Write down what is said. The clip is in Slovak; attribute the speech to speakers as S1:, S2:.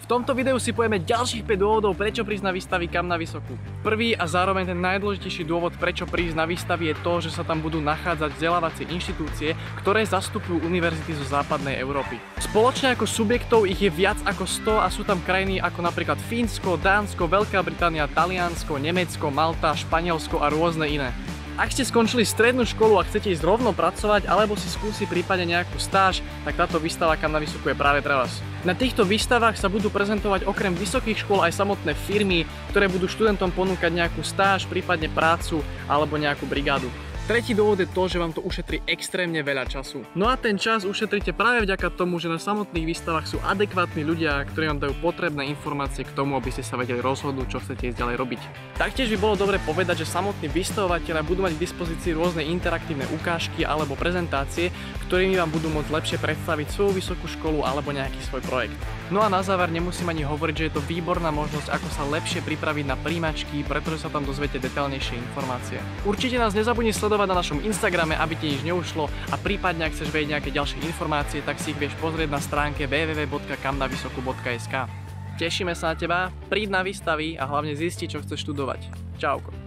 S1: tomto videu si povieme ďalších 5 dôvodov, prečo prísť na výstavy Kam na Vysokú. Prvý a zároveň ten najdôležitejší dôvod, prečo prísť na výstavy, je to, že sa tam budú nachádzať vzdelávacie inštitúcie, ktoré zastupujú univerzity zo západnej Európy. Spoločne ako subjektov ich je viac ako 100 a sú tam krajiny ako napríklad Fínsko, Dánsko, Veľká Británia, Taliansko, Nemecko, Malta, Španielsko a rôzne iné. Ak ste skončili strednú školu a chcete ísť rovno pracovať alebo si skúsiť prípadne nejakú stáž, tak táto výstava Kam na Vysokú je práve pre vás. Na týchto výstavách sa budú prezentovať okrem vysokých škôl aj samotné firmy, ktoré budú študentom ponúkať nejakú stáž, prípadne prácu alebo nejakú brigádu. Tretí dôvod je to, že vám to ušetrí extrémne veľa času. No a ten čas ušetríte práve vďaka tomu, že na samotných výstavách sú adekvátni ľudia, ktorí vám dajú potrebné informácie k tomu, aby ste sa vedeli rozhodnúť, čo chcete ísť ďalej robiť. Taktiež by bolo dobre povedať, že samotní vystavovateľia budú mať k dispozícii rôzne interaktívne ukážky alebo prezentácie, ktorými vám budú môcť lepšie predstaviť svoju vysokú školu alebo nejaký svoj projekt. No a na záver nemusím ani hovoriť, že je to výborná možnosť, ako sa lepšie pripraviť na príjmačky, pretože sa tam dozviete detailnejšie informácie. Určite nás nezabudni sledovať na našom Instagrame, aby ti nič neušlo, a prípadne ak chceš vedieť nejaké ďalšie informácie, tak si ich vieš pozrieť na stránke www.kamnavysoku.sk. Tešíme sa na teba, príď na výstavy a hlavne zisti, čo chceš študovať. Čauko.